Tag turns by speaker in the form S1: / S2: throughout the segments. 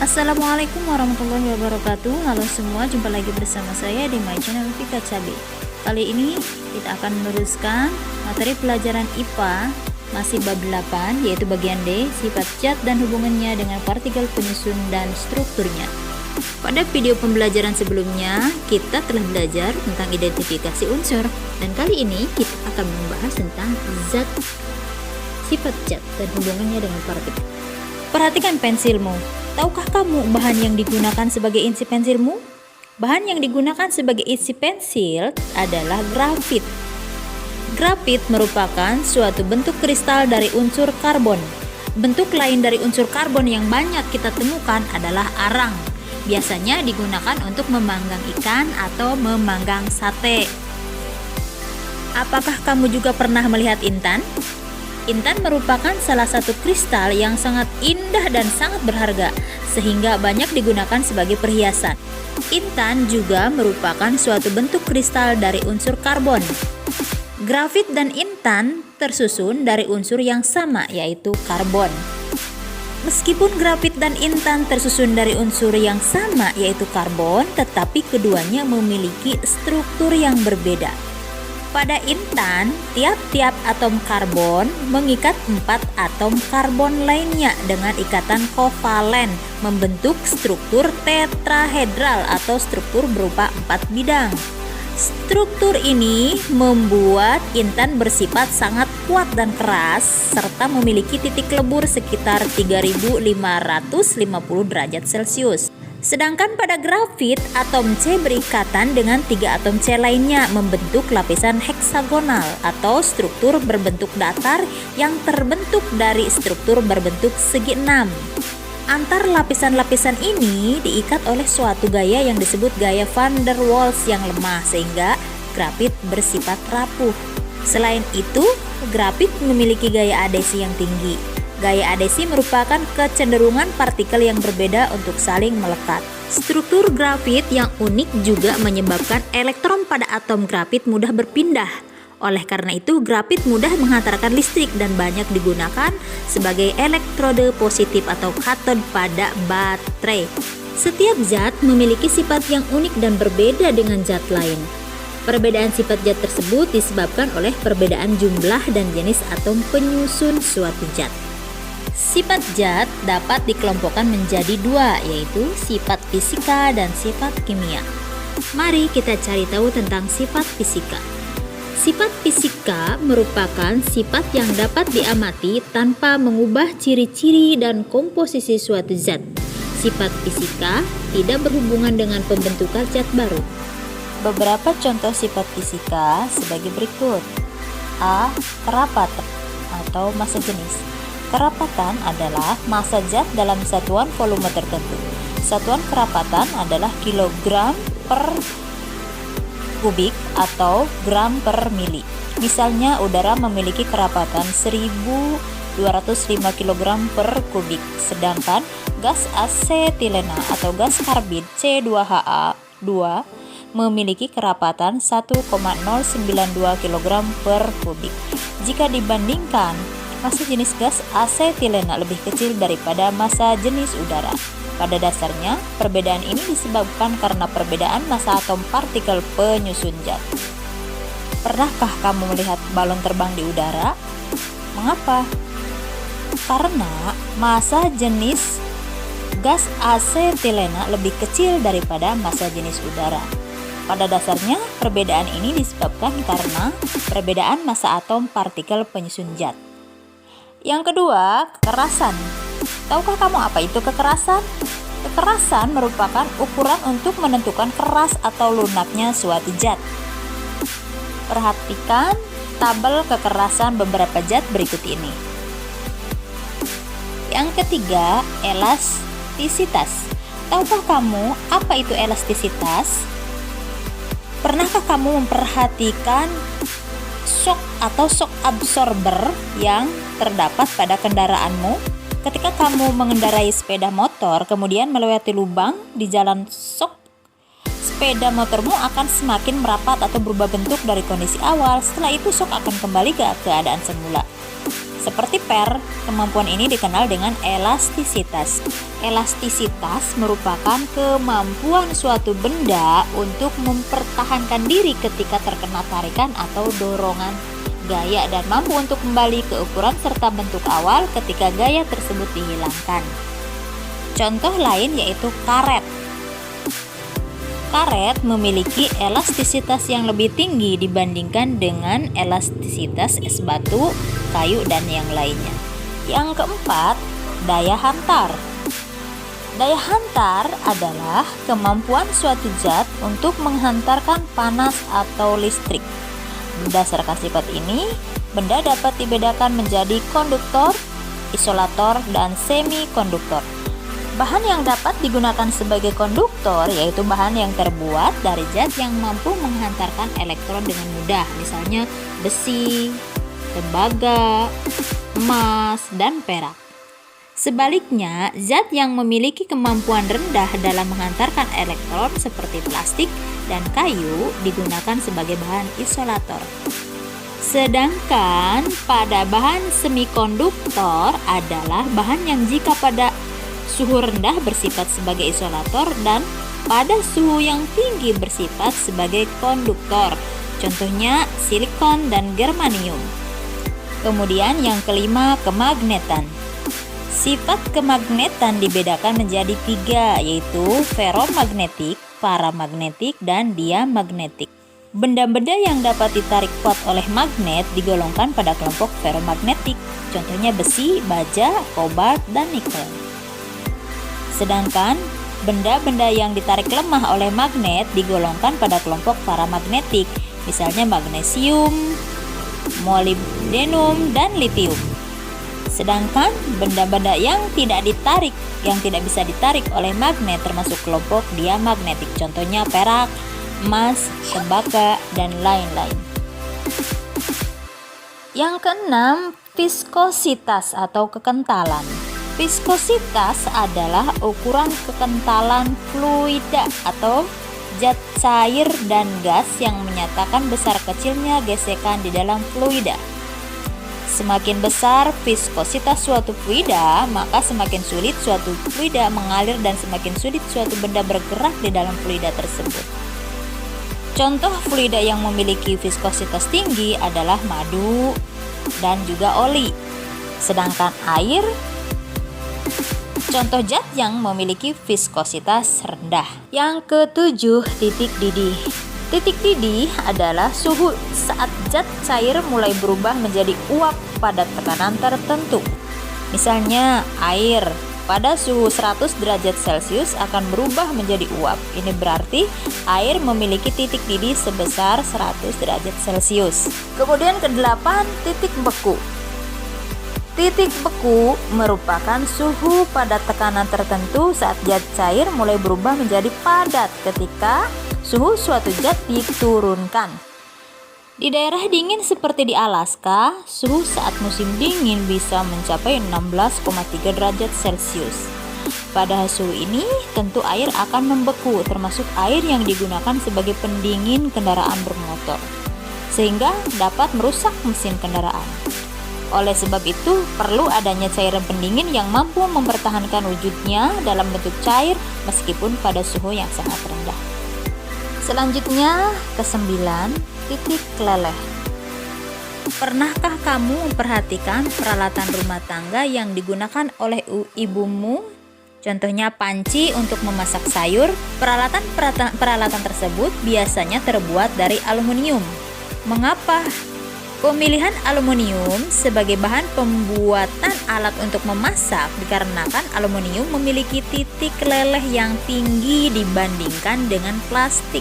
S1: Assalamualaikum warahmatullahi wabarakatuh. Halo semua, jumpa lagi bersama saya di my channel Vika Cabe. Kali ini kita akan meneruskan materi pelajaran IPA masih bab 8, yaitu bagian D, sifat zat dan hubungannya dengan partikel penyusun dan strukturnya. Pada video pembelajaran sebelumnya kita telah belajar tentang identifikasi unsur, dan kali ini kita akan membahas tentang zat, sifat zat dan hubungannya dengan partikel. Perhatikan pensilmu. Tahukah kamu bahan yang digunakan sebagai isi pensilmu? Bahan yang digunakan sebagai isi pensil adalah grafit. Grafit merupakan suatu bentuk kristal dari unsur karbon. Bentuk lain dari unsur karbon yang banyak kita temukan adalah arang. Biasanya digunakan untuk memanggang ikan atau memanggang sate. Apakah kamu juga pernah melihat intan? Intan merupakan salah satu kristal yang sangat indah dan sangat berharga, sehingga banyak digunakan sebagai perhiasan. Intan juga merupakan suatu bentuk kristal dari unsur karbon. Grafit dan intan tersusun dari unsur yang sama, yaitu karbon. Meskipun grafit dan intan tersusun dari unsur yang sama, yaitu karbon, tetapi keduanya memiliki struktur yang berbeda. Pada intan, tiap-tiap atom karbon mengikat 4 atom karbon lainnya dengan ikatan kovalen, membentuk struktur tetrahedral atau struktur berupa 4 bidang. Struktur ini membuat intan bersifat sangat kuat dan keras, serta memiliki titik lebur sekitar 3550 derajat Celcius. Sedangkan pada grafit, atom C berikatan dengan 3 atom C lainnya membentuk lapisan heksagonal atau struktur berbentuk datar yang terbentuk dari struktur berbentuk segi 6. Antar lapisan-lapisan ini diikat oleh suatu gaya yang disebut gaya van der Waals yang lemah, sehingga grafit bersifat rapuh. Selain itu, grafit memiliki gaya adesi yang tinggi. Gaya adesi merupakan kecenderungan partikel yang berbeda untuk saling melekat. Struktur grafit yang unik juga menyebabkan elektron pada atom grafit mudah berpindah. Oleh karena itu, grafit mudah menghantarkan listrik dan banyak digunakan sebagai elektrode positif atau katode pada baterai. Setiap zat memiliki sifat yang unik dan berbeda dengan zat lain. Perbedaan sifat zat tersebut disebabkan oleh perbedaan jumlah dan jenis atom penyusun suatu zat. Sifat zat dapat dikelompokkan menjadi 2, yaitu sifat fisika dan sifat kimia. Mari kita cari tahu tentang sifat fisika. Sifat fisika merupakan sifat yang dapat diamati tanpa mengubah ciri-ciri dan komposisi suatu zat. Sifat fisika tidak berhubungan dengan pembentukan zat baru. Beberapa contoh sifat fisika sebagai berikut. A. Kerapatan atau massa jenis. Kerapatan adalah massa zat dalam satuan volume tertentu. Satuan kerapatan adalah kilogram per kubik atau gram per mili. Misalnya, udara memiliki kerapatan 1205 kg per kubik, sedangkan gas asetilena atau gas karbid C2Ha2 memiliki kerapatan 1,092 kg per kubik. Jika dibandingkan, massa jenis gas asetilena lebih kecil daripada massa jenis udara. Pada dasarnya, perbedaan ini disebabkan karena perbedaan massa atom partikel penyusun zat. Pernahkah kamu melihat balon terbang di udara? Mengapa? Karena massa jenis gas asetilena lebih kecil daripada massa jenis udara. Pada dasarnya, perbedaan ini disebabkan karena perbedaan massa atom partikel penyusun zat. Yang kedua, kekerasan. Tahukah kamu apa itu kekerasan? Kekerasan merupakan ukuran untuk menentukan keras atau lunaknya suatu zat. Perhatikan tabel kekerasan beberapa zat berikut ini. Yang ketiga, elastisitas. Tahukah kamu apa itu elastisitas? Pernahkah kamu memperhatikan shock atau shock absorber yang terdapat pada kendaraanmu? Ketika kamu mengendarai sepeda motor kemudian melewati lubang di jalan shock, sepeda motormu akan semakin merapat atau berubah bentuk dari kondisi awal. Setelah itu shock akan kembali ke keadaan semula. Seperti per, kemampuan ini dikenal dengan elastisitas. Elastisitas merupakan kemampuan suatu benda untuk mempertahankan diri ketika terkena tarikan atau dorongan gaya dan mampu untuk kembali ke ukuran serta bentuk awal ketika gaya tersebut dihilangkan. Contoh lain yaitu karet. Karet memiliki elastisitas yang lebih tinggi dibandingkan dengan elastisitas es batu, kayu, dan yang lainnya. Yang keempat, daya hantar. Daya hantar adalah kemampuan suatu zat untuk menghantarkan panas atau listrik. Berdasarkan sifat ini, benda dapat dibedakan menjadi konduktor, isolator, dan semikonduktor. Bahan yang dapat digunakan sebagai konduktor yaitu bahan yang terbuat dari zat yang mampu menghantarkan elektron dengan mudah, misalnya besi, tembaga, emas, dan perak. Sebaliknya, zat yang memiliki kemampuan rendah dalam menghantarkan elektron seperti plastik dan kayu digunakan sebagai bahan isolator. Sedangkan pada bahan semikonduktor adalah bahan yang jika pada suhu rendah bersifat sebagai isolator dan pada suhu yang tinggi bersifat sebagai konduktor. Contohnya silikon dan germanium. Kemudian yang kelima, kemagnetan. Sifat kemagnetan dibedakan menjadi 3, yaitu ferromagnetik, paramagnetik, dan diamagnetik. Benda-benda yang dapat ditarik kuat oleh magnet digolongkan pada kelompok ferromagnetik. Contohnya besi, baja, kobalt, dan nikel. Sedangkan benda-benda yang ditarik lemah oleh magnet digolongkan pada kelompok paramagnetik, misalnya magnesium, molybdenum, dan litium. Sedangkan benda-benda yang tidak bisa ditarik oleh magnet termasuk kelompok diamagnetik, contohnya perak, emas, tembaga, dan lain-lain. Yang keenam, viskositas atau kekentalan. Viskositas adalah ukuran kekentalan fluida atau zat cair dan gas yang menyatakan besar kecilnya gesekan di dalam fluida. Semakin besar viskositas suatu fluida, maka semakin sulit suatu fluida mengalir dan semakin sulit suatu benda bergerak di dalam fluida tersebut. Contoh fluida yang memiliki viskositas tinggi adalah madu dan juga oli. Sedangkan air contoh zat yang memiliki viskositas rendah. Yang ketujuh, titik didih. Titik didih adalah suhu saat zat cair mulai berubah menjadi uap pada tekanan tertentu. Misalnya air pada suhu 100 derajat Celcius akan berubah menjadi uap. Ini berarti air memiliki titik didih sebesar 100 derajat Celcius. Kemudian ke-8, titik beku. Titik beku merupakan suhu pada tekanan tertentu saat zat cair mulai berubah menjadi padat ketika suhu suatu zat diturunkan. Di daerah dingin seperti di Alaska, suhu saat musim dingin bisa mencapai 16,3 derajat Celcius. Pada suhu ini, tentu air akan membeku, termasuk air yang digunakan sebagai pendingin kendaraan bermotor, sehingga dapat merusak mesin kendaraan. Oleh sebab itu, perlu adanya cairan pendingin yang mampu mempertahankan wujudnya dalam bentuk cair meskipun pada suhu yang sangat rendah. Selanjutnya, ke-9, titik keleleh. Pernahkah kamu memperhatikan peralatan rumah tangga yang digunakan oleh ibumu? Contohnya panci untuk memasak sayur. Peralatan tersebut biasanya terbuat dari aluminium. Mengapa? Pemilihan aluminium sebagai bahan pembuatan alat untuk memasak dikarenakan aluminium memiliki titik keleleh yang tinggi dibandingkan dengan plastik.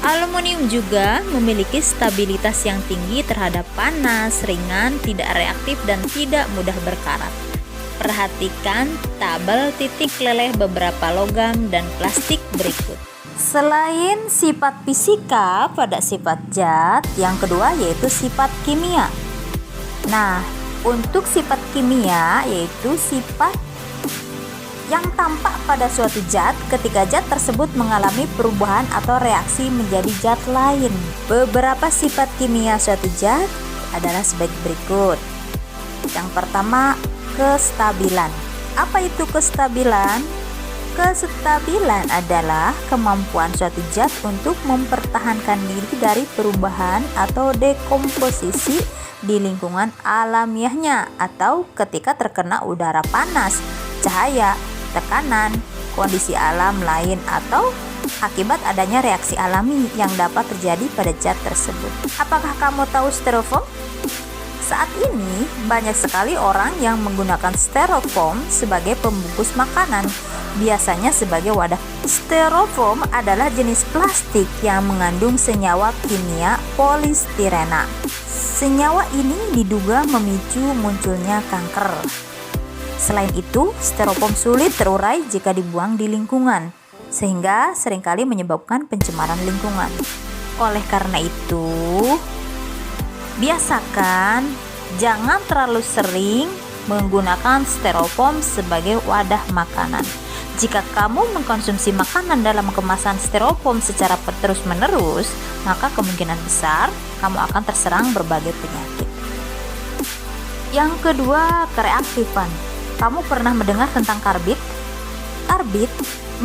S1: Aluminium juga memiliki stabilitas yang tinggi terhadap panas, ringan, tidak reaktif, dan tidak mudah berkarat. Perhatikan tabel titik keleleh beberapa logam dan plastik berikut. Selain sifat fisika pada sifat zat, yang kedua yaitu sifat kimia. Nah, untuk sifat kimia yaitu sifat yang tampak pada suatu zat ketika zat tersebut mengalami perubahan atau reaksi menjadi zat lain. Beberapa sifat kimia suatu zat adalah sebagai berikut. Yang pertama, kestabilan. Apa itu kestabilan? Kestabilan adalah kemampuan suatu zat untuk mempertahankan diri dari perubahan atau dekomposisi di lingkungan alamiahnya atau ketika terkena udara panas, cahaya, tekanan, kondisi alam lain atau akibat adanya reaksi alami yang dapat terjadi pada zat tersebut. Apakah kamu tahu styrofoam? Saat ini banyak sekali orang yang menggunakan styrofoam sebagai pembungkus makanan, biasanya sebagai wadah. Styrofoam adalah jenis plastik yang mengandung senyawa kimia polistirena. Senyawa ini diduga memicu munculnya kanker. Selain itu, styrofoam sulit terurai jika dibuang di lingkungan, sehingga seringkali menyebabkan pencemaran lingkungan. Oleh karena itu, biasakan jangan terlalu sering menggunakan styrofoam sebagai wadah makanan. Jika kamu mengkonsumsi makanan dalam kemasan styrofoam secara terus-menerus, maka kemungkinan besar kamu akan terserang berbagai penyakit. Yang kedua, kereaktifan. Kamu pernah mendengar tentang karbit? Karbit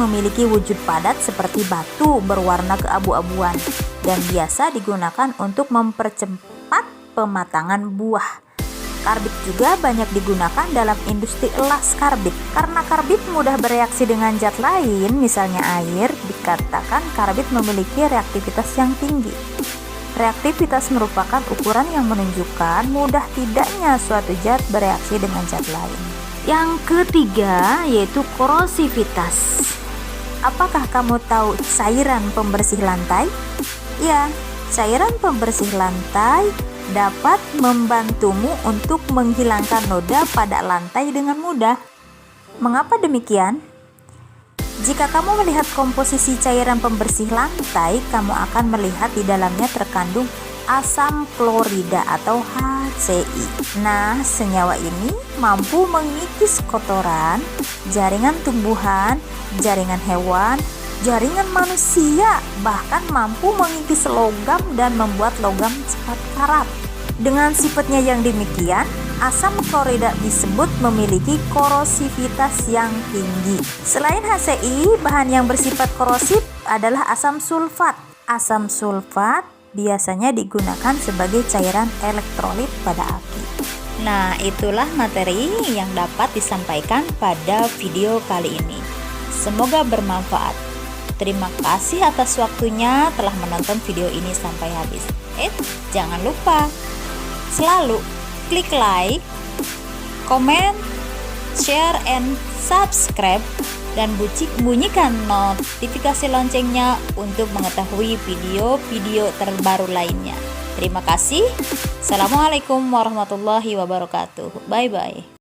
S1: memiliki wujud padat seperti batu berwarna keabu-abuan dan biasa digunakan untuk mempercepat pematangan buah. Karbit juga banyak digunakan dalam industri elas karbit. Karena karbit mudah bereaksi dengan zat lain, misalnya air, dikatakan karbit memiliki reaktivitas yang tinggi. Reaktivitas merupakan ukuran yang menunjukkan mudah tidaknya suatu zat bereaksi dengan zat lain. Yang ketiga yaitu korosivitas. Apakah kamu tahu cairan pembersih lantai? Ya, cairan pembersih lantai dapat membantumu untuk menghilangkan noda pada lantai dengan mudah. Mengapa demikian? Jika kamu melihat komposisi cairan pembersih lantai, kamu akan melihat di dalamnya terkandung asam klorida atau HCI. Nah, senyawa ini mampu mengikis kotoran, jaringan tumbuhan, jaringan hewan, jaringan manusia, bahkan mampu mengikis logam dan membuat logam cepat karat. Dengan sifatnya yang demikian, asam klorida disebut memiliki korosivitas yang tinggi. Selain HCI, bahan yang bersifat korosif adalah asam sulfat. Asam sulfat biasanya digunakan sebagai cairan elektrolit pada aki. Nah, itulah materi yang dapat disampaikan pada video kali ini. Semoga bermanfaat. Terima kasih atas waktunya telah menonton video ini sampai habis. Jangan lupa selalu klik like, comment, share, and subscribe, dan bunyikan notifikasi loncengnya untuk mengetahui video-video terbaru lainnya. Terima kasih. Assalamualaikum warahmatullahi wabarakatuh. Bye-bye.